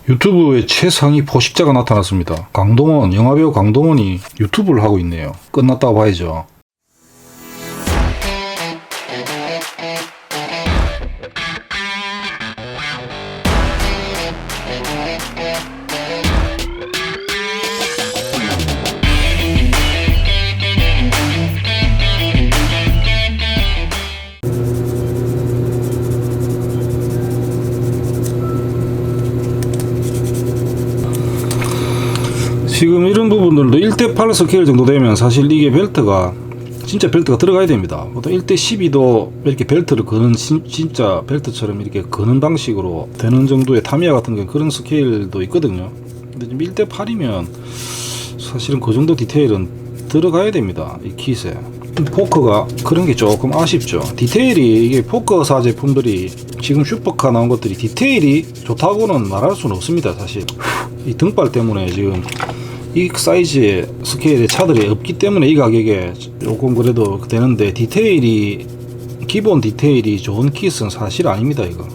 유튜브의 최상위 포식자가 나타났습니다. 강동원, 영화배우 강동원이 유튜브를 하고 있네요. 끝났다고 봐야죠. 지금 이런 부분들도 1대8 스케일 정도 되면 사실 이게 벨트가 진짜 벨트가 들어가야 됩니다. 보통 1대12도 이렇게 벨트를 거는 진짜 벨트처럼 이렇게 거는 방식으로 되는 정도의 타미야 같은 게 그런 스케일도 있거든요. 근데 지금 1대8이면 사실은 그 정도 디테일은 들어가야 됩니다. 이 킷에. 포커가 그런 게 조금 아쉽죠. 디테일이 이게 포커사 제품들이 지금 슈퍼카 나온 것들이 디테일이 좋다고는 말할 수는 없습니다. 사실 이 등발 때문에 지금 이 사이즈의 스케일의 차들이 없기 때문에 이 가격에 조금 그래도 되는데, 디테일이 기본 디테일이 좋은 킷은 사실 아닙니다. 이거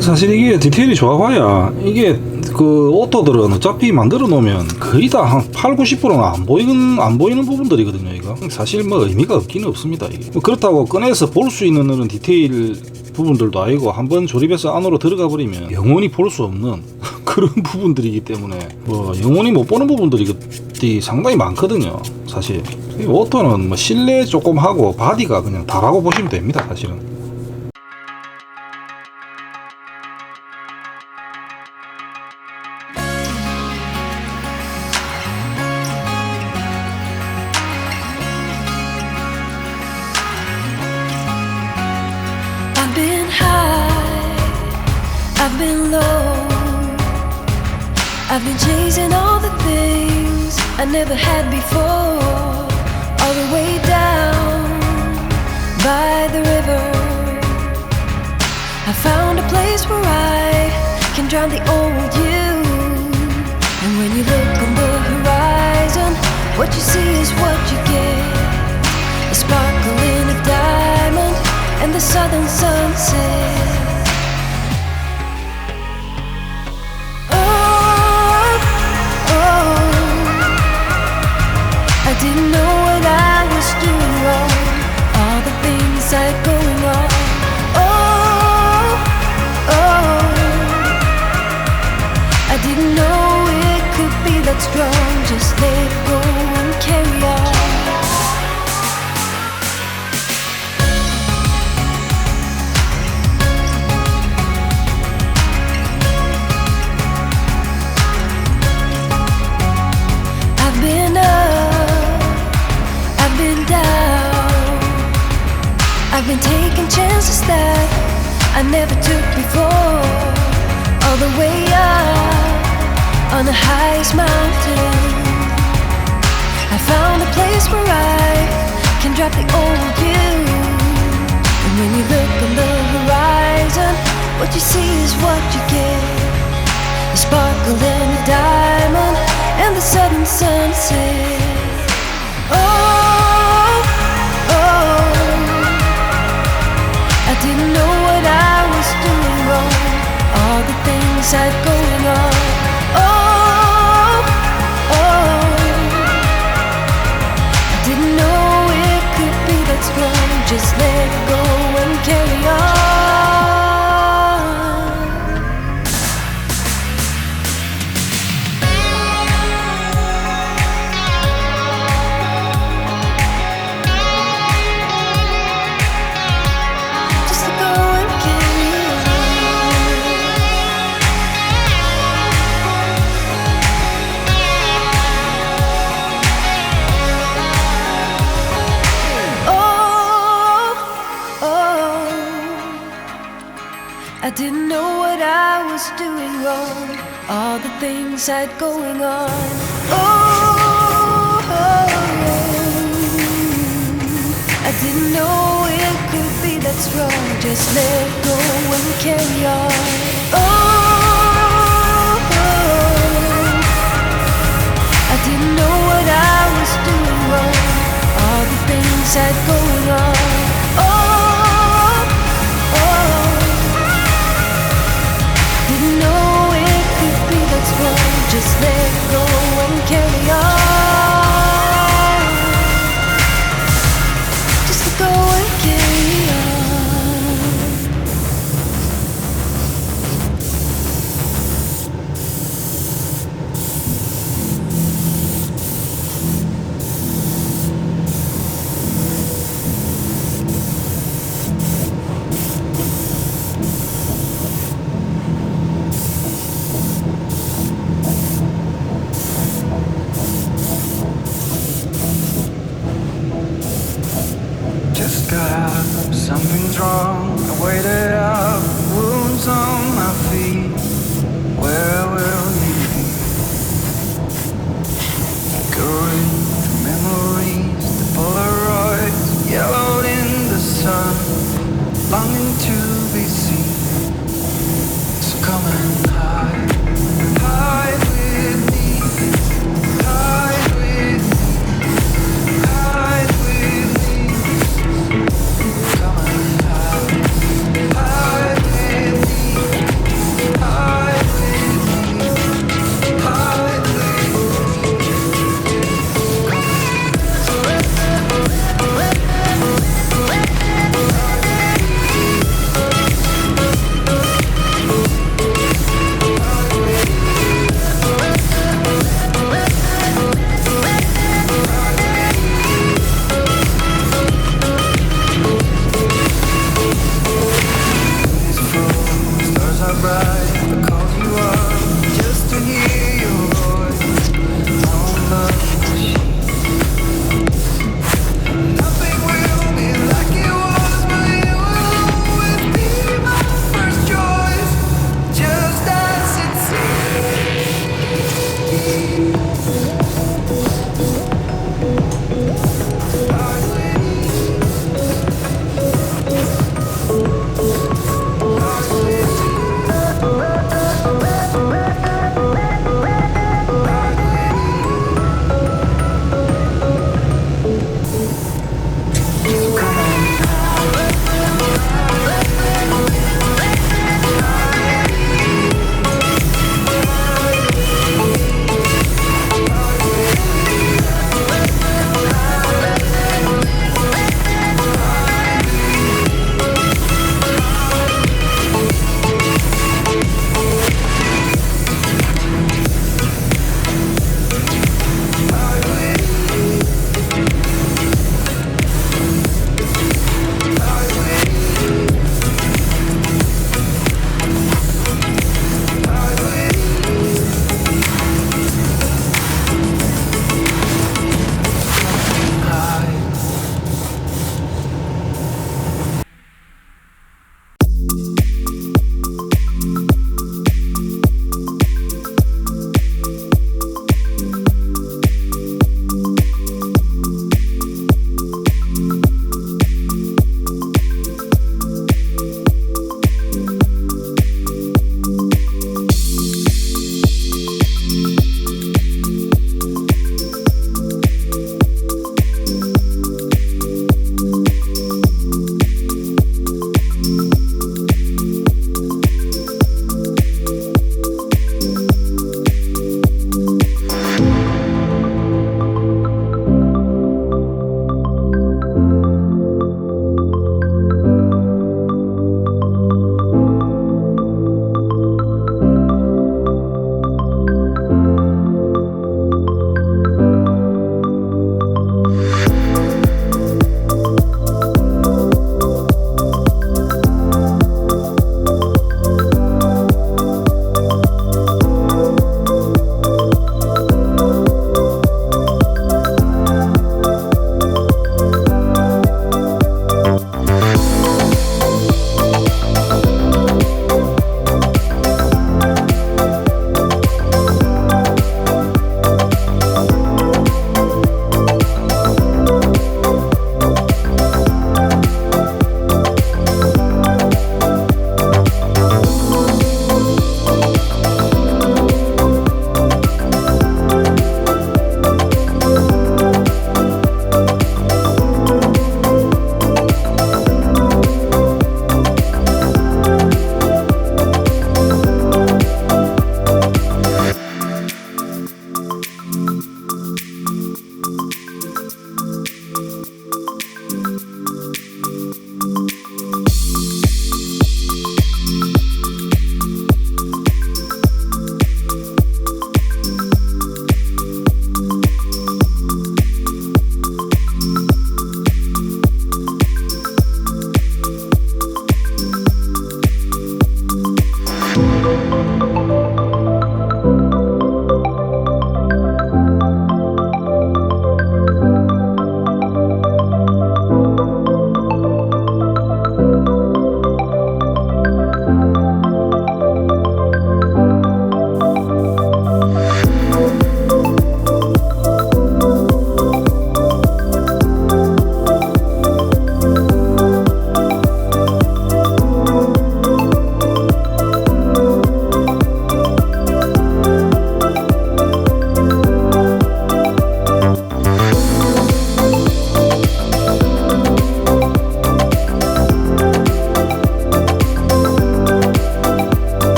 사실 이게 디테일이 좋아봐야 이게 그 오토들은 어차피 만들어 놓으면 거의 다 한 8, 90%는 안 보이는 부분들이거든요. 이거 사실 뭐 의미가 없기는 없습니다. 이게 뭐 그렇다고 꺼내서 볼 수 있는 그런 디테일 부분들도 아니고, 한번 조립해서 안으로 들어가 버리면 영원히 볼 수 없는 그런 부분들이기 때문에 뭐 영원히 못 보는 부분들이 상당히 많거든요. 사실 이 오토는 뭐 실내 조금 하고 바디가 그냥 다라고 보시면 됩니다. 사실은. I've been high, I've been low, I've been chasing all the things I never had before. All the way down by the river, I found a place where I can drown the old you. And when you look on the horizon, what you see is what you get. A sparkle in a diamond and the southern sunset. Oh, oh, I didn't know what I was doing wrong. All the things I had going on. Oh, oh, I didn't know it could be that strong. Just let go and carry on. I've been up, I've been down, I've been taking chances that I never took before. All the way up on the highest mountain, I found a place where I can drop the old you. And when you look on the horizon, what you see is what you get. A sparkle and a diamond and the southern sunset. Oh, oh, I didn't know what I was doing wrong. All the things I'd going on. Oh, oh, I didn't know it could be that strong. Just let go and carry on. I didn't know what I was doing wrong. All the things I had going on. Oh, I didn't know it could be that strong. Just let go and carry on. Oh, I didn't know what I was doing wrong. All the things I had going on.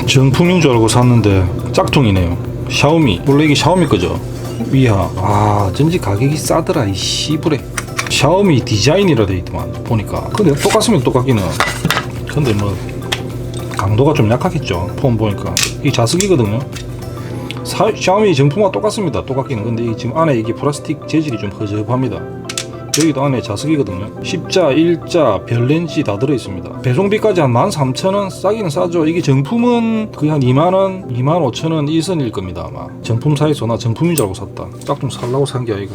정품인 줄 알고 샀는데 짝퉁이네요. 샤오미. 원래 이게 샤오미 거죠. 위하. 아 전지 가격이 싸더라 이 씨부레. 샤오미 디자인이라 돼 있더만 보니까. 근데 똑같으면 똑같기는. 근데 뭐 강도가 좀 약하겠죠. 폰 보니까. 이 자석이거든요. 샤오미 정품과 똑같습니다. 똑같기는. 근데 이 지금 안에 이게 플라스틱 재질이 좀 허접합니다. 여기도 안에 자석이거든요. 십자, 일자, 별렌지 다 들어있습니다. 배송비까지 한 13,000원 싸기는 싸죠. 이게 정품은 거의 한 2만원, 25,000원 이 선일 겁니다 아마. 정품사에서 나 정품인 줄 알고 샀다. 짝퉁 살라고 산 게 아이가.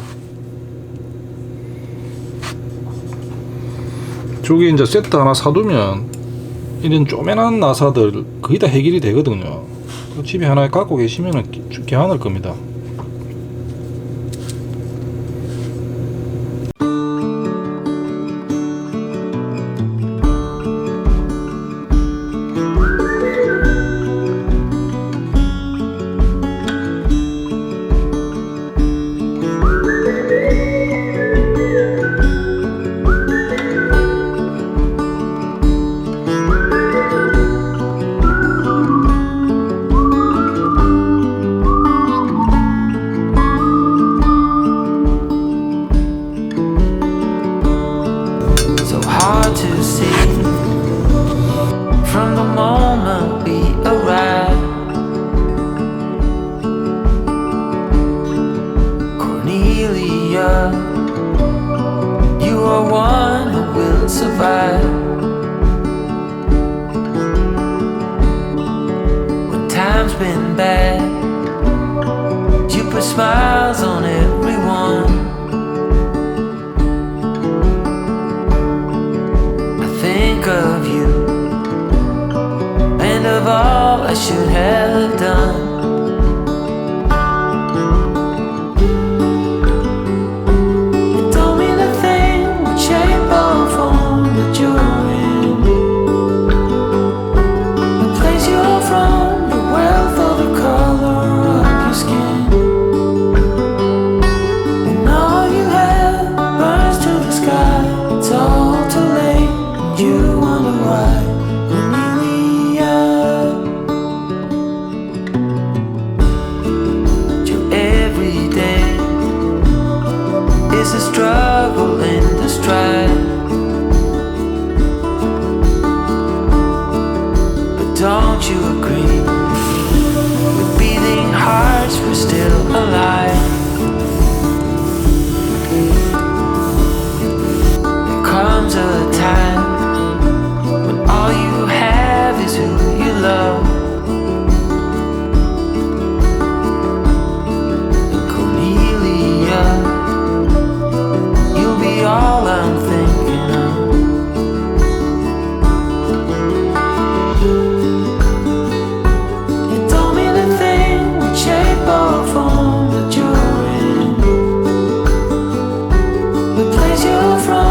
저기 이제 세트 하나 사두면 이런 쪼매난 나사들 거의 다 해결이 되거든요. 집에 하나 갖고 계시면 괜찮을 겁니다. So hard to see from the moment we arrive. Cornelia, you are one who will survive. When time's been bad, you put smiles on everyone. Think of you and of all I should have done. You told me the thing would shape or form that you're in, the place you're from, the wealth or the color of your skin, and all you have burns to the sky. It's all too late. You wonder why, Cornelia. Your everyday is a struggle and a strife. But don't you agree? With beating hearts, we're still alive. There comes a time all you have is who you love. And Cornelia, you'll be all I'm thinking of. You told me the thing would shape or form that you're in, the place you're from.